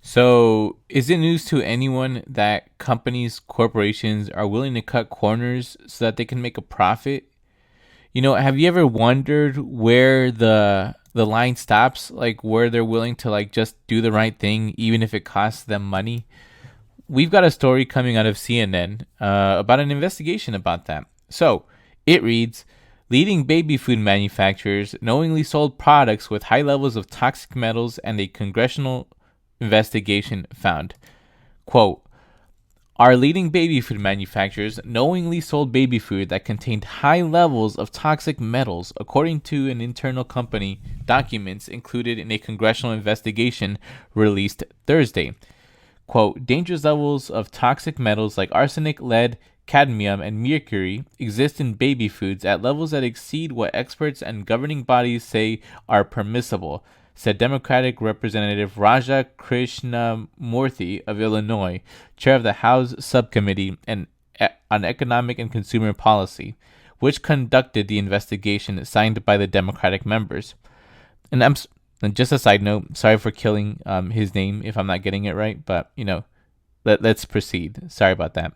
So, is it news to anyone that companies, corporations are willing to cut corners so that they can make a profit? Have you ever wondered where the line stops, like where they're willing to like just do the right thing even if it costs them money? We've got a story coming out of CNN about an investigation about that. So, it reads, leading baby food manufacturers knowingly sold products with high levels of toxic metals, and a congressional investigation found. Quote, our leading baby food manufacturers knowingly sold baby food that contained high levels of toxic metals, according to an internal company documents included in a congressional investigation released Thursday. Quote, dangerous levels of toxic metals like arsenic, lead, cadmium, and mercury exist in baby foods at levels that exceed what experts and governing bodies say are permissible, said Democratic Representative Raja Krishnamurthy of Illinois, chair of the House Subcommittee on Economic and Consumer Policy, which conducted the investigation signed by the Democratic members. And just a side note, sorry for killing his name if I'm not getting it right, but let's proceed. Sorry about that.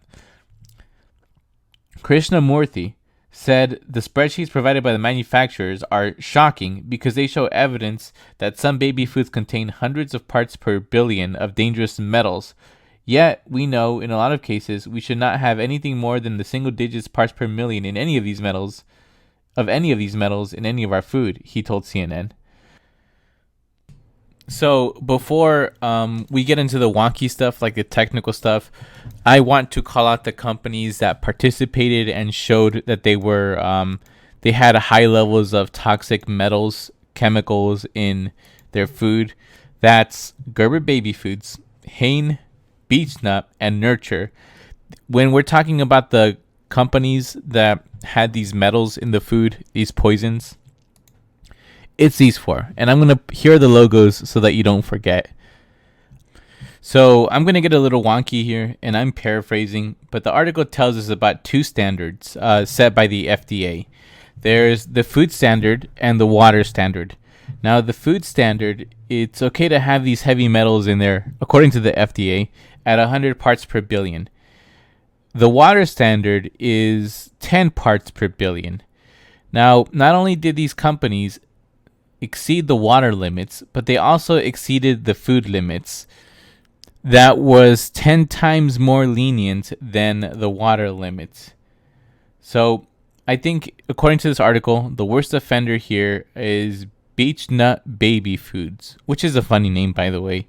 Krishnamurthy said the spreadsheets provided by the manufacturers are shocking because they show evidence that some baby foods contain hundreds of parts per billion of dangerous metals. Yet, we know in a lot of cases we should not have anything more than the single digits parts per million in any of these metals, in any of our food, he told CNN. So before we get into the wonky stuff, like the technical stuff, I want to call out the companies that participated and showed that they had high levels of toxic metals, chemicals in their food. That's Gerber Baby Foods, Hain, Beech-nut, and Nurture. When we're talking about the companies that had these metals in the food, these poisons, it's these four. And I'm going to hear the logos so that you don't forget. So I'm going to get a little wonky here, and I'm paraphrasing, but the article tells us about two standards set by the FDA. There's the food standard and the water standard. Now, the food standard, it's okay to have these heavy metals in there, according to the FDA, at 100 parts per billion. The water standard is 10 parts per billion. Now, not only did these companies exceed the water limits, but they also exceeded the food limits. That was 10 times more lenient than the water limits. So I think, according to this article, the worst offender here is Beech-nut Baby Foods, which is a funny name, by the way,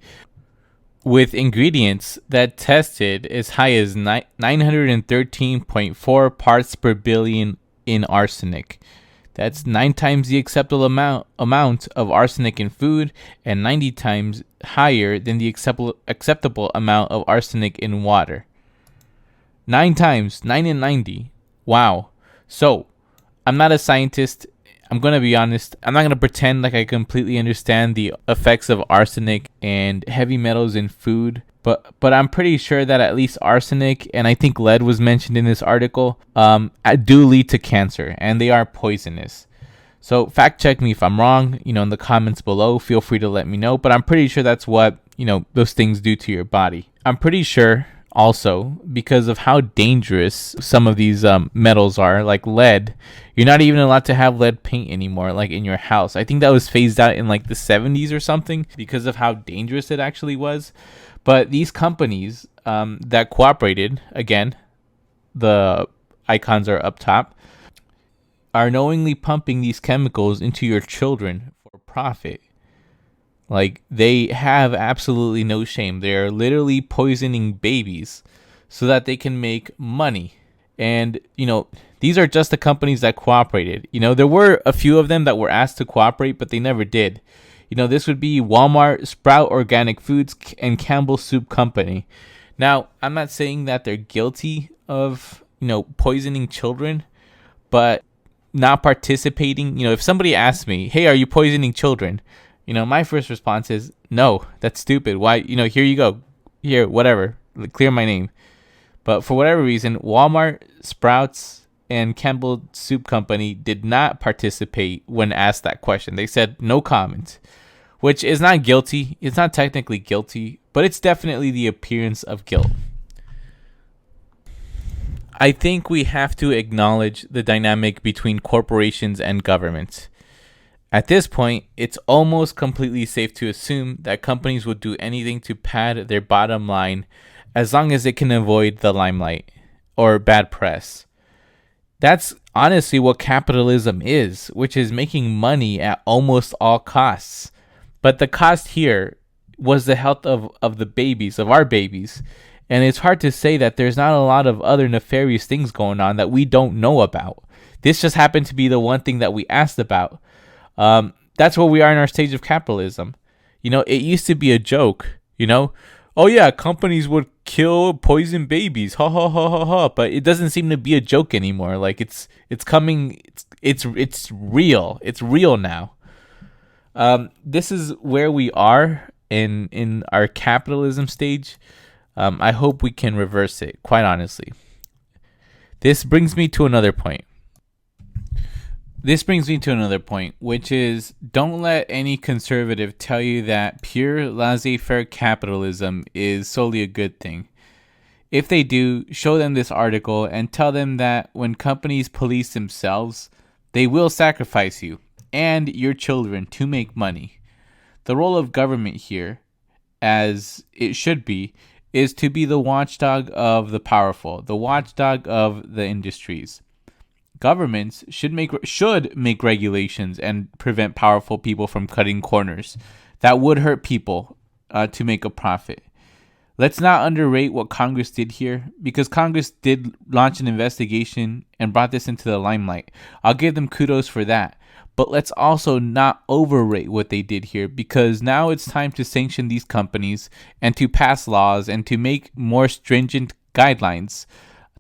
with ingredients that tested as high as 913.4 parts per billion in arsenic. That's 9 times the acceptable amount of arsenic in food, and 90 times higher than the acceptable amount of arsenic in water. 9 times, 9 and 90. Wow. So, I'm not a scientist. I'm going to be honest. I'm not going to pretend like I completely understand the effects of arsenic and heavy metals in food. But I'm pretty sure that at least arsenic, and I think lead was mentioned in this article, do lead to cancer, and they are poisonous. So fact check me if I'm wrong, in the comments below. Feel free to let me know. But I'm pretty sure that's what, those things do to your body. I'm pretty sure also, because of how dangerous some of these metals are, like lead, you're not even allowed to have lead paint anymore, like in your house. I think that was phased out in like the 70s or something because of how dangerous it actually was. But these companies that cooperated, again, the icons are up top, are knowingly pumping these chemicals into your children for profit. Like, they have absolutely no shame. They are literally poisoning babies so that they can make money. And, these are just the companies that cooperated. There were a few of them that were asked to cooperate, but they never did. This would be Walmart, Sprout Organic Foods, and Campbell Soup Company. Now, I'm not saying that they're guilty of, poisoning children, but not participating. If somebody asks me, hey, are you poisoning children? My first response is, no, that's stupid. Why? Here you go. Here, whatever. Clear my name. But for whatever reason, Walmart, Sprouts, and Campbell Soup Company did not participate when asked that question. They said no comment, which is not guilty. It's not technically guilty, but it's definitely the appearance of guilt. I think we have to acknowledge the dynamic between corporations and governments. At this point, it's almost completely safe to assume that companies will do anything to pad their bottom line as long as it can avoid the limelight or bad press. That's honestly what capitalism is, which is making money at almost all costs. But the cost here was the health of the babies, of our babies. And it's hard to say that there's not a lot of other nefarious things going on that we don't know about. This just happened to be the one thing that we asked about. That's where we are in our stage of capitalism. It used to be a joke, oh yeah, companies would kill poison babies, ha ha ha ha ha. But it doesn't seem to be a joke anymore. Like it's coming, it's real. It's real now. This is where we are in our capitalism stage. I hope we can reverse it, quite honestly. This brings me to another point. Which is, don't let any conservative tell you that pure laissez-faire capitalism is solely a good thing. If they do, show them this article and tell them that when companies police themselves, they will sacrifice you and your children to make money. The role of government here, as it should be, is to be the watchdog of the powerful, the watchdog of the industries. Governments should make regulations and prevent powerful people from cutting corners that would hurt people to make a profit. Let's not underrate what Congress did here, because Congress did launch an investigation and brought this into the limelight. I'll give them kudos for that. But let's also not overrate what they did here, because now it's time to sanction these companies and to pass laws and to make more stringent guidelines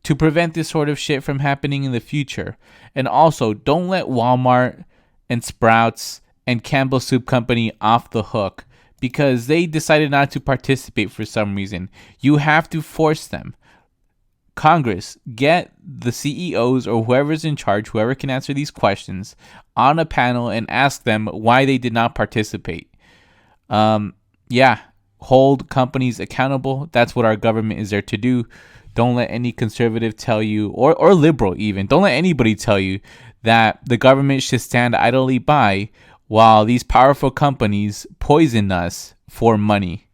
to prevent this sort of shit from happening in the future. And also, don't let Walmart and Sprouts and Campbell Soup Company off the hook because they decided not to participate for some reason. You have to force them. Congress, get the CEOs or whoever's in charge, whoever can answer these questions, on a panel and ask them why they did not participate. Hold companies accountable. That's what our government is there to do. Don't let any conservative tell you, or liberal even, don't let anybody tell you that the government should stand idly by while these powerful companies poison us for money.